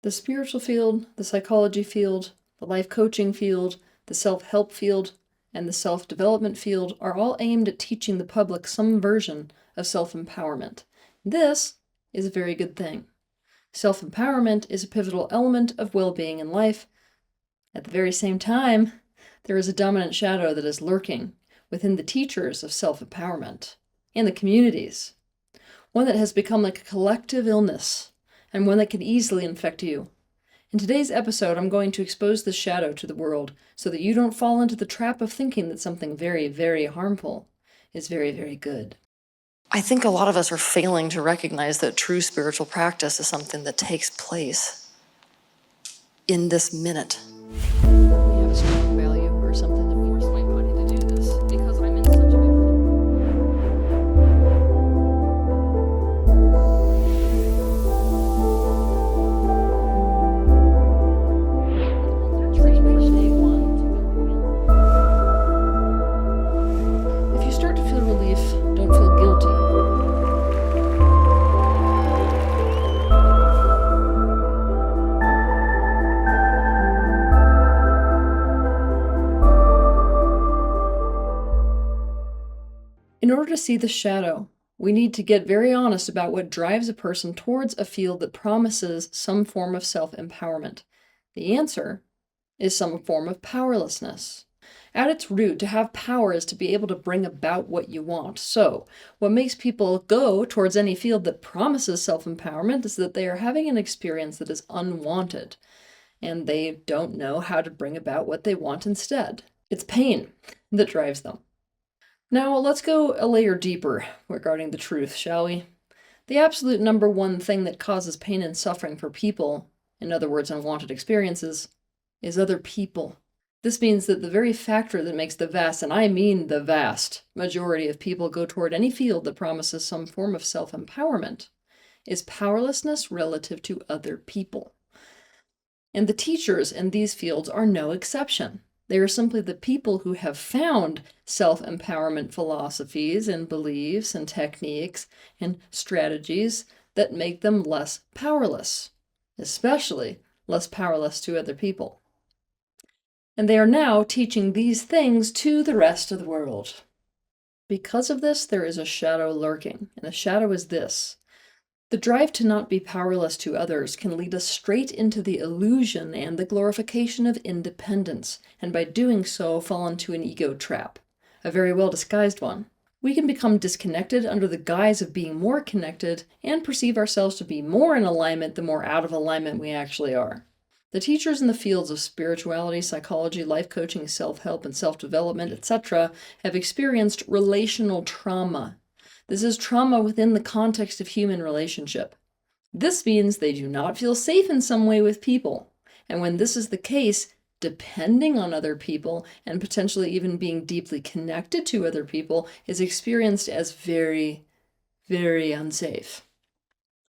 The spiritual field, the psychology field, the life coaching field, the self-help field, and the self-development field are all aimed at teaching the public some version of self-empowerment. This is a very good thing. Self-empowerment is a pivotal element of well-being in life. At the very same time, there is a dominant shadow that is lurking within the teachers of self-empowerment and the communities, one that has become like a collective illness and one that can easily infect you. In today's episode, I'm going to expose this shadow to the world so that you don't fall into the trap of thinking that something very, very harmful is very, very good. I think a lot of us are failing to recognize that true spiritual practice is something that takes place in this minute. We have a strong value or something that forces my body to do this because I'm in such a If you start to feel relief, don't feel guilty. In order to see the shadow, we need to get very honest about what drives a person towards a field that promises some form of self-empowerment. The answer is some form of powerlessness. At its root, to have power is to be able to bring about what you want. So, what makes people go towards any field that promises self-empowerment is that they are having an experience that is unwanted, and they don't know how to bring about what they want instead. It's pain that drives them. Now, let's go a layer deeper regarding the truth, shall we? The absolute number one thing that causes pain and suffering for people, in other words, unwanted experiences, is other people. This means that the very factor that makes the vast, and I mean the vast, majority of people go toward any field that promises some form of self-empowerment is powerlessness relative to other people. And the teachers in these fields are no exception. They are simply the people who have found self-empowerment philosophies and beliefs and techniques and strategies that make them less powerless, especially less powerless to other people. And they are now teaching these things to the rest of the world. Because of this, there is a shadow lurking, and the shadow is this. The drive to not be powerless to others can lead us straight into the illusion and the glorification of independence, and by doing so fall into an ego trap, a very well disguised one. We can become disconnected under the guise of being more connected and perceive ourselves to be more in alignment the more out of alignment we actually are. The teachers in the fields of spirituality, psychology, life coaching, self-help, and self-development, etc., have experienced relational trauma. This is trauma within the context of human relationship. This means they do not feel safe in some way with people. And when this is the case, depending on other people and potentially even being deeply connected to other people is experienced as very, very unsafe.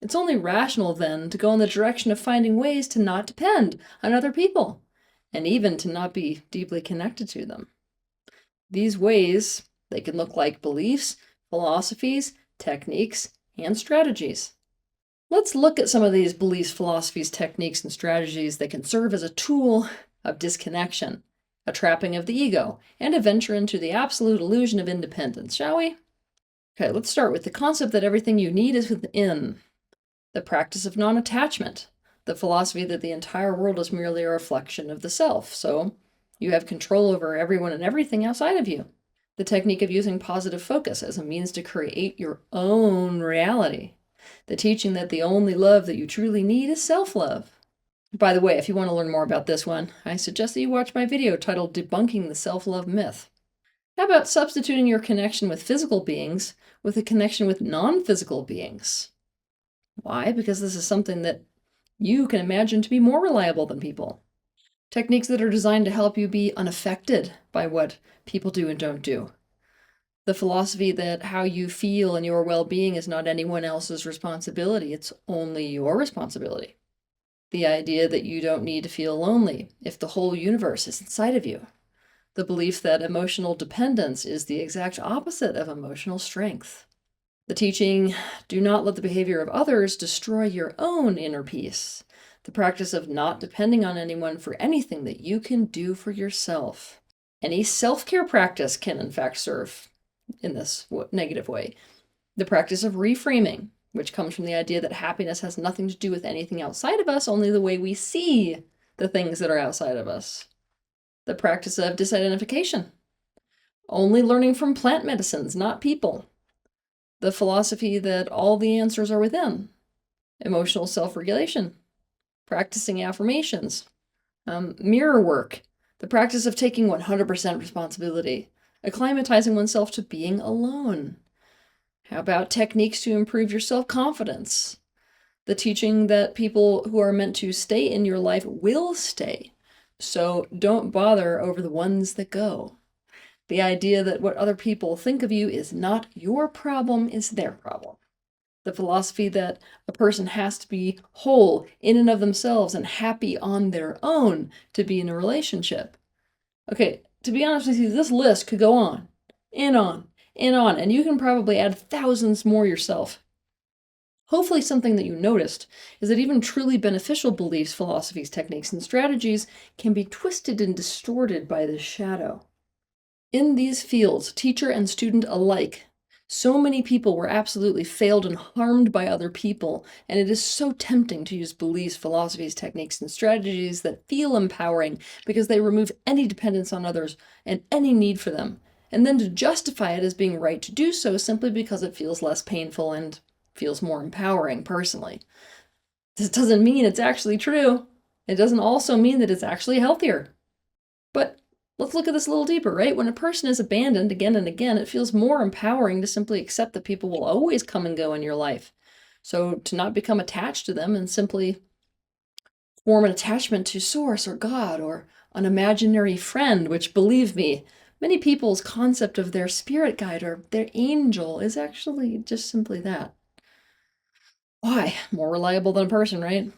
It's only rational then to go in the direction of finding ways to not depend on other people and even to not be deeply connected to them. These ways, they can look like beliefs, philosophies, techniques, and strategies. Let's look at some of these beliefs, philosophies, techniques, and strategies that can serve as a tool of disconnection, a trapping of the ego, and a venture into the absolute illusion of independence, shall we? Okay, let's start with the concept that everything you need is within. The practice of non-attachment, the philosophy that the entire world is merely a reflection of the self, so you have control over everyone and everything outside of you. The technique of using positive focus as a means to create your own reality. The teaching that the only love that you truly need is self-love. By the way, if you want to learn more about this one, I suggest that you watch my video titled Debunking the Self-Love Myth. How about substituting your connection with physical beings with a connection with non-physical beings? Why? Because this is something that you can imagine to be more reliable than people. Techniques that are designed to help you be unaffected by what people do and don't do. The philosophy that how you feel and your well-being is not anyone else's responsibility, it's only your responsibility. The idea that you don't need to feel lonely if the whole universe is inside of you. The belief that emotional dependence is the exact opposite of emotional strength. The teaching, do not let the behavior of others destroy your own inner peace. the practice of not depending on anyone for anything that you can do for yourself. Any self-care practice can, in fact, serve in this negative way. The practice of reframing, which comes from the idea that happiness has nothing to do with anything outside of us, only the way we see the things that are outside of us. The practice of disidentification, only learning from plant medicines, not people. The philosophy that all the answers are within. Emotional self-regulation, practicing affirmations, mirror work, the practice of taking 100% responsibility, acclimatizing oneself to being alone. How about techniques to improve your self-confidence? The teaching that people who are meant to stay in your life will stay, so don't bother over the ones that go. The idea that what other people think of you is not your problem, is their problem. The philosophy that a person has to be whole in and of themselves and happy on their own to be in a relationship. Okay, to be honest with you, this list could go on, and on, and on, and you can probably add thousands more yourself. Hopefully something that you noticed is that even truly beneficial beliefs, philosophies, techniques, and strategies can be twisted and distorted by this shadow. In these fields, teacher and student alike, so many people were absolutely failed and harmed by other people, and it is so tempting to use beliefs, philosophies, techniques, and strategies that feel empowering because they remove any dependence on others and any need for them, and then to justify it as being right to do so simply because it feels less painful and feels more empowering personally. This doesn't mean it's actually true. It doesn't also mean that it's actually healthier. But let's look at this a little deeper, right? When a person is abandoned again and again, it feels more empowering to simply accept that people will always come and go in your life. So to not become attached to them and simply form an attachment to Source or God or an imaginary friend, which, believe me, many people's concept of their spirit guide or their angel is actually just simply that. Why? More reliable than a person, right?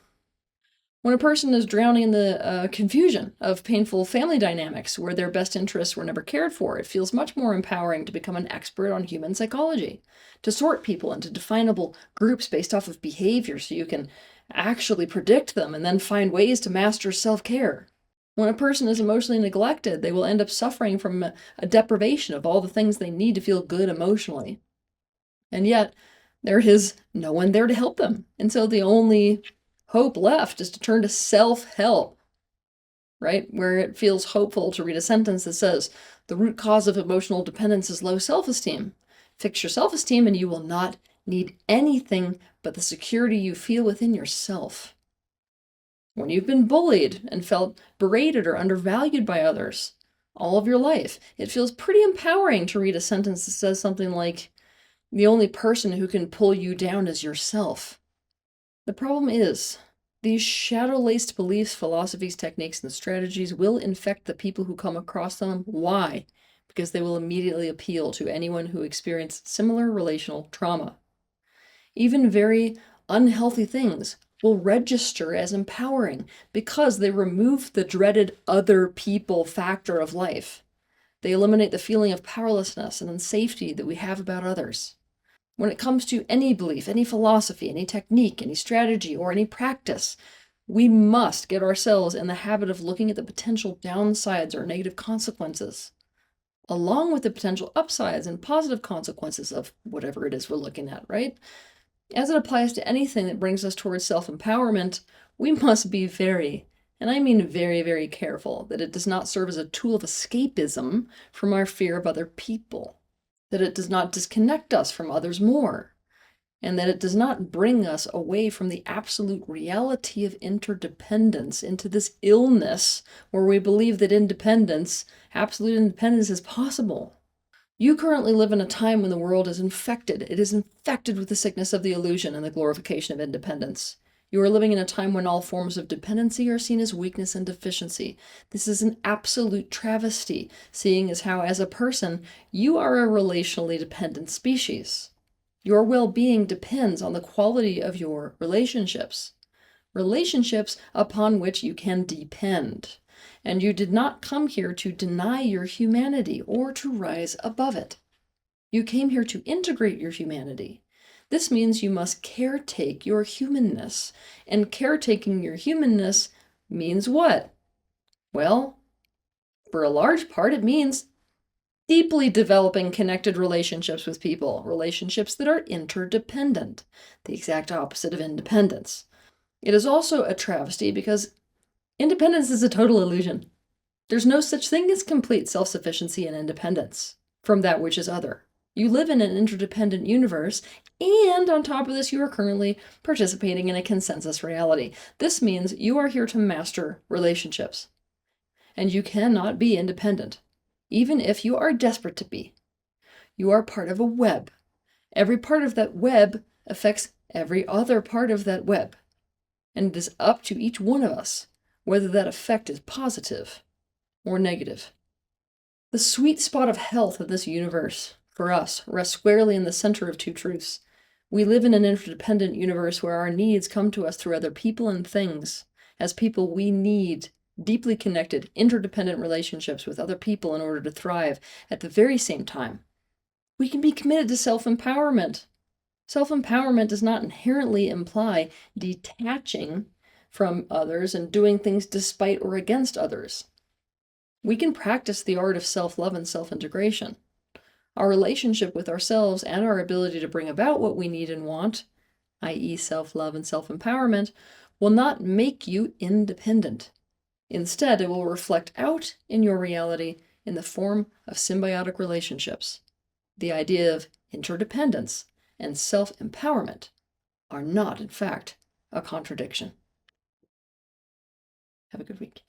When a person is drowning in the confusion of painful family dynamics where their best interests were never cared for, it feels much more empowering to become an expert on human psychology, to sort people into definable groups based off of behavior so you can actually predict them and then find ways to master self-care. When a person is emotionally neglected, they will end up suffering from a deprivation of all the things they need to feel good emotionally. And yet, there is no one there to help them. And so the only hope left is to turn to self-help, right? Where it feels hopeful to read a sentence that says, the root cause of emotional dependence is low self-esteem. Fix your self-esteem and you will not need anything but the security you feel within yourself. When you've been bullied and felt berated or undervalued by others all of your life, it feels pretty empowering to read a sentence that says something like, the only person who can pull you down is yourself. The problem is, these shadow-laced beliefs, philosophies, techniques, and strategies will infect the people who come across them. Why? Because they will immediately appeal to anyone who experienced similar relational trauma. Even very unhealthy things will register as empowering because they remove the dreaded other people factor of life. They eliminate the feeling of powerlessness and unsafety that we have about others. When it comes to any belief, any philosophy, any technique, any strategy, or any practice, we must get ourselves in the habit of looking at the potential downsides or negative consequences, along with the potential upsides and positive consequences of whatever it is we're looking at, right? As it applies to anything that brings us towards self-empowerment, we must be very, and I mean very, very careful that it does not serve as a tool of escapism from our fear of other people, that it does not disconnect us from others more, and that it does not bring us away from the absolute reality of interdependence into this illness where we believe that independence, absolute independence, is possible. You currently live in a time when the world is infected. It is infected with the sickness of the illusion and the glorification of independence. You are living in a time when all forms of dependency are seen as weakness and deficiency. This is an absolute travesty, seeing as how, as a person, you are a relationally dependent species. Your well-being depends on the quality of your relationships. Relationships upon which you can depend. And you did not come here to deny your humanity or to rise above it. You came here to integrate your humanity. This means you must caretake your humanness. And caretaking your humanness means what? Well, for a large part, it means deeply developing connected relationships with people, relationships that are interdependent, the exact opposite of independence. It is also a travesty because independence is a total illusion. There's no such thing as complete self-sufficiency and independence from that which is other. You live in an interdependent universe, and on top of this, you are currently participating in a consensus reality. This means you are here to master relationships, and you cannot be independent, even if you are desperate to be. You are part of a web. Every part of that web affects every other part of that web, and it is up to each one of us whether that effect is positive or negative. The sweet spot of health of this universe, for us, rests squarely in the center of two truths. We live in an interdependent universe where our needs come to us through other people and things. As people, we need deeply connected, interdependent relationships with other people in order to thrive. At the very same time, we can be committed to self-empowerment. Self-empowerment does not inherently imply detaching from others and doing things despite or against others. We can practice the art of self-love and self-integration. Our relationship with ourselves and our ability to bring about what we need and want, i.e. self-love and self-empowerment, will not make you independent. Instead, it will reflect out in your reality in the form of symbiotic relationships. The idea of interdependence and self-empowerment are not, in fact, a contradiction. Have a good week.